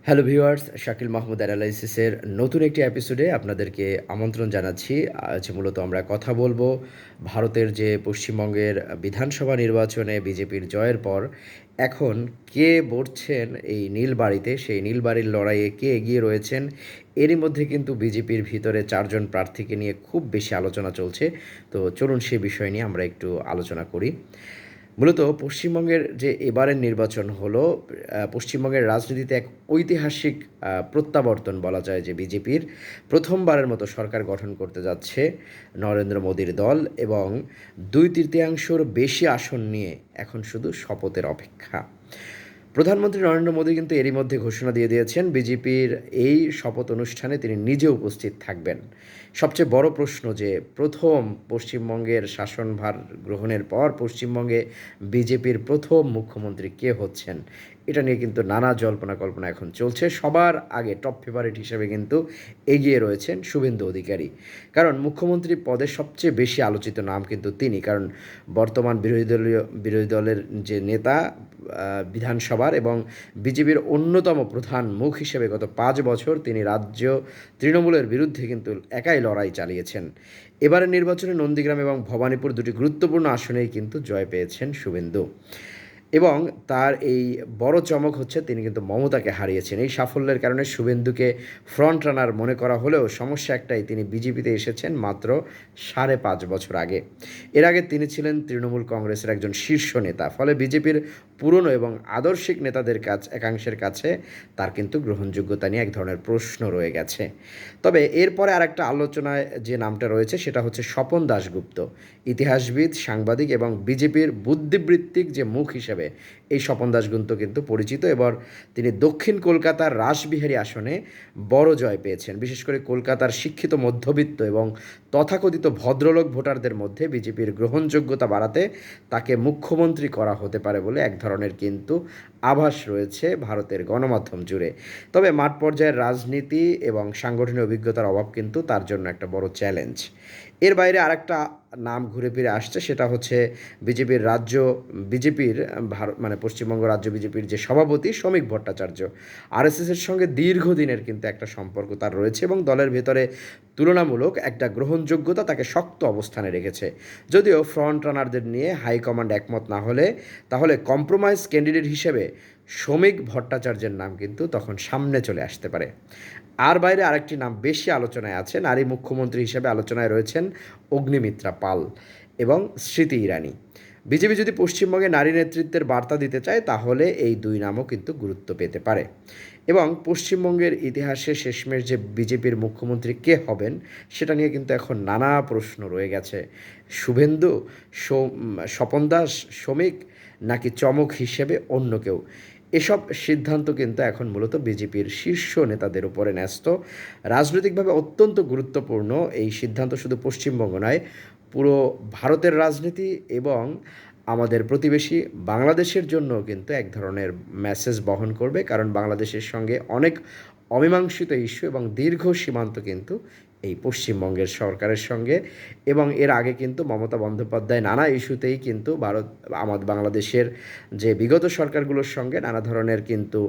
Hello viewers, Shakil Mahmud অ্যানালাইসিসের নতুন একটি এপিসোডে আপনাদেরকে আমন্ত্রণ জানাচ্ছি। আজ মূলত আমরা কথা বলবো ভারতের যে পশ্চিমবঙ্গের বিধানসভা নির্বাচনে বিজেপির জয়ের পর এখন কে বসছেন এই নীলবাড়িতে, সেই নীলবাড়ির লড়াইয়ে কে এগিয়ে রয়েছেন। এরই মধ্যে কিন্তু বিজেপির ভিতরে চারজন প্রার্থীকে নিয়ে খুব বেশি আলোচনা চলছে। তো চলুন সে বিষয় নিয়ে আমরা একটু আলোচনা করি। মূলত পশ্চিমবঙ্গের যে এবারের নির্বাচন হলো, পশ্চিমবঙ্গের রাজনীতিতে এক ঐতিহাসিক প্রত্যাবর্তন বলা যায়, যে বিজেপির প্রথমবারের মতো সরকার গঠন করতে যাচ্ছে নরেন্দ্র মোদীর দল, এবং 2/3 বেশি আসন নিয়ে এখন শুধু শপথের অপেক্ষা। প্রধানমন্ত্রী নরেন্দ্র মোদী কিন্তু এরই মধ্যে ঘোষণা দিয়ে দিয়েছেন বিজেপির এই শপথ অনুষ্ঠানে তিনি নিজে উপস্থিত থাকবেন। সবচেয়ে বড় প্রশ্ন, যে প্রথম পশ্চিমবঙ্গের শাসনভার গ্রহণের পর পশ্চিমবঙ্গে বিজেপির প্রথম মুখ্যমন্ত্রী কে হচ্ছেন, এটা নিয়ে কিন্তু নানা জল্পনা কল্পনা এখন চলছে। সবার আগে টপ ফেভারিট হিসেবে কিন্তু এগিয়ে রয়েছেন শুভেন্দু অধিকারী, কারণ মুখ্যমন্ত্রী পদে সবচেয়ে বেশি আলোচিত নাম কিন্তু তিনি। কারণ বর্তমান বিরোধী দলের যে নেতা, বিধানসভার এবং বিজেপির অন্যতম প্রধান মুখ হিসেবে গত 5 বছর তিনি রাজ্য তৃণমূলের বিরুদ্ধে কিন্তু একাই লড়াই চালিয়েছেন। এবারের নির্বাচনে নন্দীগ্রাম এবং ভবানীপুর দুটি গুরুত্বপূর্ণ আসনেই কিন্তু জয় পেয়েছেন শুভেন্দু, এবং তার এই বড় চমক হচ্ছে তিনি কিন্তু মমতাকে হারিয়েছেন। এই সাফল্যের কারণে শুভেন্দুকে ফ্রন্ট রানার মনে করা হলেও সমস্যা একটাই, তিনি বিজেপিতে এসেছেন মাত্র 5.5 বছর আগে। এর আগে তিনি ছিলেন তৃণমূল কংগ্রেসের একজন শীর্ষ নেতা, ফলে বিজেপির পুরনো এবং আদর্শিক নেতাদের একাংশের কাছে তার কিন্তু গ্রহণযোগ্যতা নিয়ে এক ধরনের প্রশ্ন রয়ে গেছে। তবে এরপরে আরেকটা আলোচনায় যে নামটা রয়েছে সেটা হচ্ছে স্বপন দাশগুপ্ত। ইতিহাসবিদ, সাংবাদিক এবং বিজেপির বুদ্ধিবৃত্তিক যে মুখ হিসেবে এই স্বপন দাশগুপ্ত কিন্তু পরিচিত। এবার তিনি দক্ষিণ কলকাতার রাসবিহারী আসনে বড় জয় পেয়েছেন। বিশেষ করে কলকাতার শিক্ষিত মধ্যবিত্ত এবং তথাকথিত ভদ্রলোক ভোটারদের মধ্যে বিজেপির গ্রহণযোগ্যতা বাড়াতে তাকে মুখ্যমন্ত্রী করা হতে পারে বলে এক ধরনের কিন্তু আভাস রয়েছে ভারতের গণমাধ্যম জুড়ে। তবে মাঠ পর্যায়ের রাজনীতি এবং সাংগঠনিক অভিজ্ঞতার অভাব কিন্তু তার জন্য একটা বড় চ্যালেঞ্জ। এর বাইরে আরেকটা নাম ঘুরে ফিরে আসছে, সেটা হচ্ছে বিজেপির ভারত মানে পশ্চিমবঙ্গ রাজ্য বিজেপির যে সভাপতি শ্রমিক ভট্টাচার্য। আরএসএসের সঙ্গে দীর্ঘদিনের কিন্তু একটা সম্পর্ক তার রয়েছে, এবং দলের ভেতরে তুলনামূলক একটা গ্রহণযোগ্যতা তাকে শক্ত অবস্থানে রেখেছে। যদিও ফ্রন্ট রানারদের নিয়ে হাইকমান্ড একমত না হলে তাহলে কম্প্রোমাইজ ক্যান্ডিডেট হিসেবে শ্রমিক ভট্টাচার্যের নাম কিন্তু তখন সামনে চলে আসতে পারে। আর বাইরে আরেকটি নাম বেশি আলোচনায় আছে, নারী মুখ্যমন্ত্রী হিসেবে আলোচনায় রয়েছেন অগ্নিমিত্রা পাল এবং স্মৃতি ইরানি। বিজেপি যদি পশ্চিমবঙ্গে নারী নেতৃত্বের বার্তা দিতে চায় তাহলে এই দুই নামও কিন্তু গুরুত্ব পেতে পারে। এবং পশ্চিমবঙ্গের ইতিহাসে শেষমেশ যে বিজেপির মুখ্যমন্ত্রী কে হবেন সেটা নিয়ে কিন্তু এখন নানা প্রশ্ন রয়ে গেছে। শুভেন্দু, স্বপন দাস, শ্রমিক, নাকি চমক হিসেবে অন্য কেউ? এসব সিদ্ধান্ত কিন্তু এখন মূলত বিজেপির শীর্ষ নেতাদের উপরে ন্যস্ত। রাজনৈতিকভাবে অত্যন্ত গুরুত্বপূর্ণ এই সিদ্ধান্ত শুধু পশ্চিমবঙ্গ নয়, পুরো ভারতের রাজনীতি এবং আমাদের প্রতিবেশী বাংলাদেশের জন্য কিন্তু এক ধরনের মেসেজ বহন করবে। কারণ বাংলাদেশের সঙ্গে অনেক অমীমাংসিত ইস্যু এবং দীর্ঘ সীমান্ত কিন্তু এই পশ্চিমবঙ্গের সরকারের সঙ্গে, এবং এর আগে কিন্তু মমতা বন্দ্যোপাধ্যায় নানা ইস্যুতেই কিন্তু বাংলাদেশের যে বিগত সরকারগুলোর সঙ্গে নানা ধরনের কিন্তু